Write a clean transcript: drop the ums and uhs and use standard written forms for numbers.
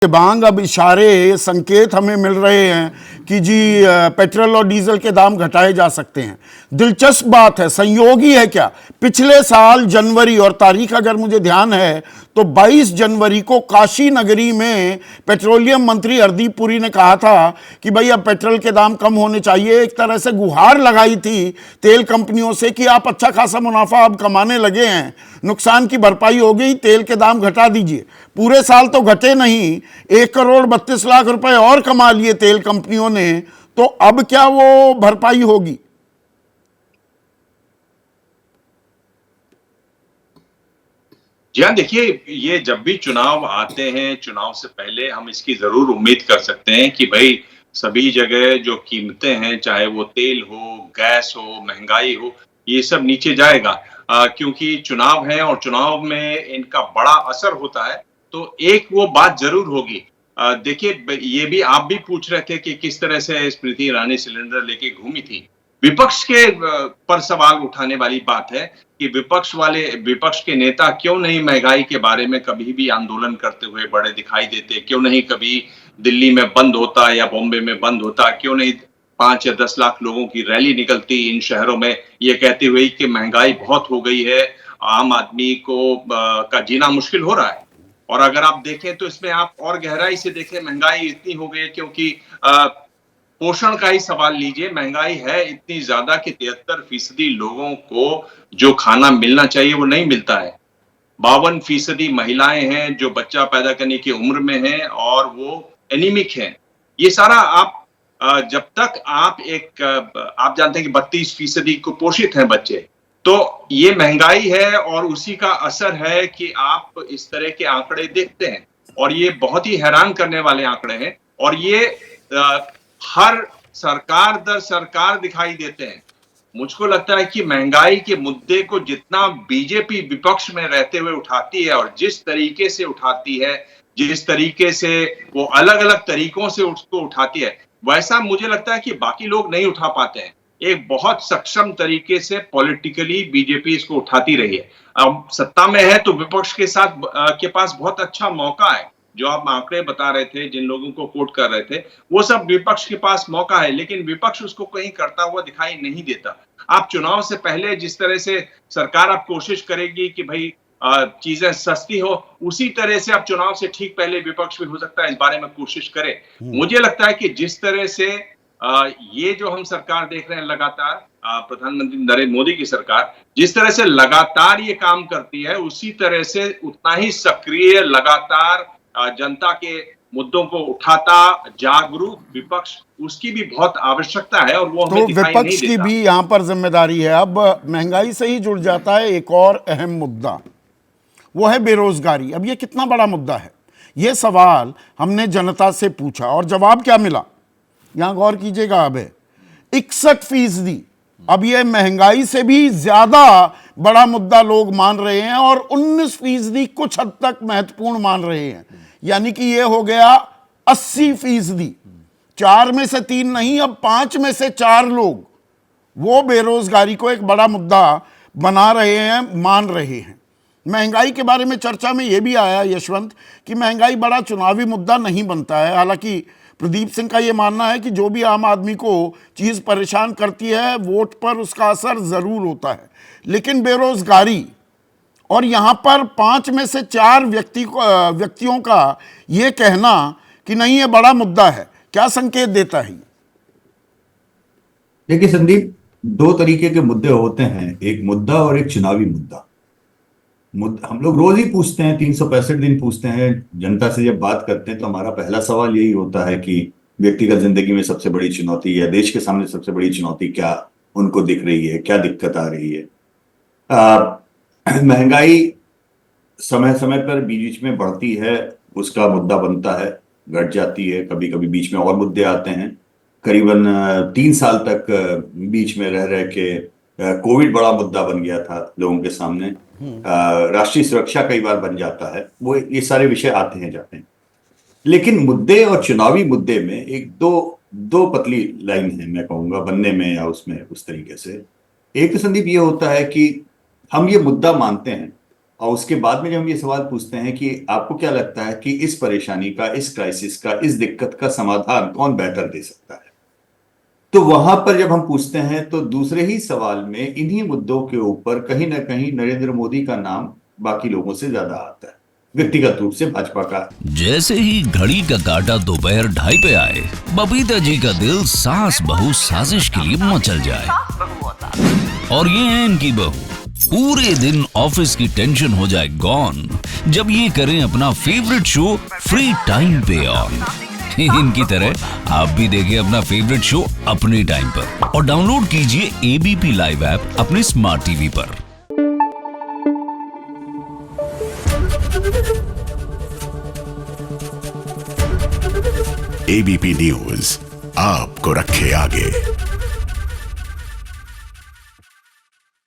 बांग अब इशारे संकेत हमें मिल रहे हैं कि जी पेट्रोल और डीजल के दाम घटाए जा सकते हैं। दिलचस्प बात है, संयोग ही है क्या, पिछले साल जनवरी, और तारीख अगर मुझे ध्यान है तो 22 जनवरी को काशी नगरी में पेट्रोलियम मंत्री हरदीप पुरी ने कहा था कि भाई अब पेट्रोल के दाम कम होने चाहिए। एक तरह से गुहार लगाई थी तेल कंपनियों से कि आप अच्छा खासा मुनाफा अब कमाने लगे हैं, नुकसान की भरपाई हो गई, तेल के दाम घटा दीजिए। पूरे साल तो घटे नहीं, 1 करोड़ 32 लाख रुपए और कमा लिए तेल कंपनियों ने, तो अब क्या वो भरपाई होगी? जी हाँ, देखिए, ये जब भी चुनाव आते हैं, चुनाव से पहले हम इसकी जरूर उम्मीद कर सकते हैं कि भाई सभी जगह जो कीमतें हैं, चाहे वो तेल हो, गैस हो, महंगाई हो, ये सब नीचे जाएगा। क्योंकि चुनाव है और चुनाव में इनका बड़ा असर होता है। तो एक वो बात जरूर होगी। देखिए, ये भी आप भी पूछ रहे थे कि किस तरह से स्मृति ईरानी सिलेंडर लेके घूमी थी। विपक्ष के पर सवाल उठाने वाली बात है कि विपक्ष के नेता क्यों नहीं महंगाई के बारे में कभी भी आंदोलन करते हुए बड़े दिखाई देते, क्यों नहीं कभी दिल्ली में बंद होता या बॉम्बे में बंद होता, क्यों नहीं 5 या 10 लाख लोगों की रैली निकलती इन शहरों में ये कहते हुए कि महंगाई बहुत हो गई है, आम आदमी को का जीना मुश्किल हो रहा है। और अगर आप देखें तो इसमें आप और गहराई से देखें, महंगाई इतनी हो गई है क्योंकि पोषण का ही सवाल लीजिए, महंगाई है इतनी ज्यादा कि 73% लोगों को जो खाना मिलना चाहिए वो नहीं मिलता है। 52% महिलाएं हैं जो बच्चा पैदा करने की उम्र में हैं और वो एनीमिक हैं। ये सारा आप जब तक आप जानते हैं कि 32% कुपोषित हैं बच्चे। तो ये महंगाई है और उसी का असर है कि आप इस तरह के आंकड़े देखते हैं और ये बहुत ही हैरान करने वाले आंकड़े हैं और ये हर सरकार दर सरकार दिखाई देते हैं। मुझको लगता है कि महंगाई के मुद्दे को जितना बीजेपी विपक्ष में रहते हुए उठाती है और जिस तरीके से उठाती है, जिस तरीके से वो अलग-अलग तरीकों से उसको उठाती है, वैसा मुझे लगता है कि बाकी लोग नहीं उठा पाते हैं। एक बहुत सक्षम तरीके से पॉलिटिकली बीजेपी इसको उठाती रही है। अब सत्ता में है तो विपक्ष के साथ के पास बहुत अच्छा मौका है। जो आप आंकड़े बता रहे थे, जिन लोगों को कोट कर रहे थे, वो सब विपक्ष के पास मौका है, लेकिन विपक्ष उसको कहीं करता हुआ दिखाई नहीं देता। आप चुनाव से पहले जिस तरह से सरकार आप कोशिश करेगी कि भाई चीजें सस्ती हो, उसी तरह से आप चुनाव से ठीक पहले विपक्ष भी हो सकता है इस बारे में कोशिश करे। मुझे लगता है कि जिस तरह से ये जो हम सरकार देख रहे हैं लगातार, प्रधानमंत्री नरेंद्र मोदी की सरकार जिस तरह से लगातार ये काम करती है, उसी तरह से उतना ही सक्रिय लगातार जनता के मुद्दों को उठाता जागरूक विपक्ष, उसकी भी बहुत आवश्यकता है और वो हमें तो दिखाई नहीं विपक्ष की देता। भी यहां पर जिम्मेदारी है। अब महंगाई से ही जुड़ जाता है एक और अहम मुद्दा, वो है बेरोजगारी। अब ये कितना बड़ा मुद्दा है, ये सवाल हमने जनता से पूछा और जवाब क्या मिला, यहां गौर कीजिएगा। अब है 61%। अब ये महंगाई से भी ज्यादा बड़ा मुद्दा लोग मान रहे हैं और 19% कुछ हद तक महत्वपूर्ण मान रहे हैं। यानी कि ये हो गया 80%। 4 में से 3 नहीं, अब 5 में से 4 लोग वो बेरोजगारी को एक बड़ा मुद्दा बना रहे हैं, मान रहे हैं। महंगाई के बारे में चर्चा में यह भी आया यशवंत कि महंगाई बड़ा चुनावी मुद्दा नहीं बनता है। हालांकि प्रदीप सिंह का यह मानना है कि जो भी आम आदमी को चीज परेशान करती है, वोट पर उसका असर जरूर होता है। लेकिन बेरोजगारी, और यहां पर 5 में से 4 व्यक्तियों का यह कहना कि नहीं ये बड़ा मुद्दा है, क्या संकेत देता है? देखिए संदीप, 2 तरीके के मुद्दे होते हैं, एक मुद्दा और एक चुनावी मुद्दा। हम लोग रोज ही पूछते हैं, 365 दिन पूछते हैं जनता से, जब बात करते हैं तो हमारा पहला सवाल यही होता है कि व्यक्तिगत जिंदगी में सबसे बड़ी चुनौती या देश के सामने सबसे बड़ी चुनौती क्या उनको दिख रही है, क्या दिक्कत आ रही है। महंगाई समय समय पर बीच में बढ़ती है, उसका मुद्दा बनता है, घट जाती है, कभी कभी बीच में और मुद्दे आते हैं। करीबन 3 साल तक बीच में रह रह के कोविड बड़ा मुद्दा बन गया था लोगों के सामने। राष्ट्रीय सुरक्षा कई बार बन जाता है, वो ये सारे विषय आते हैं जाते हैं। लेकिन मुद्दे और चुनावी मुद्दे में एक दो पतली लाइन है, मैं कहूंगा, बनने में या उसमें उस तरीके से। एक तो संदीप ये होता है कि हम ये मुद्दा मानते हैं और उसके बाद में जब हम ये सवाल पूछते हैं कि आपको क्या लगता है कि इस परेशानी का, इस क्राइसिस का, इस दिक्कत का समाधान कौन बेहतर दे सकता है, तो वहां पर जब हम पूछते हैं तो दूसरे ही सवाल में इन्हीं मुद्दों के ऊपर कहीं ना कहीं नरेंद्र मोदी का नाम बाकी लोगों से ज्यादा आता है, व्यक्तिगत रूप से भाजपा का। जैसे ही घड़ी का काटा दोपहर 2:30 पे आए, बबीता जी का दिल सास बहू साजिश के लिए मचल जाए। और ये है इनकी बहू, पूरे दिन ऑफिस की टेंशन हो जाए गॉन जब ये करें अपना फेवरेट शो फ्री टाइम पे ऑन। इनकी तरह आप भी देखिए अपना फेवरेट शो अपने टाइम पर और डाउनलोड कीजिए एबीपी लाइव ऐप अपने स्मार्ट टीवी पर। एबीपी न्यूज आपको रखे आगे।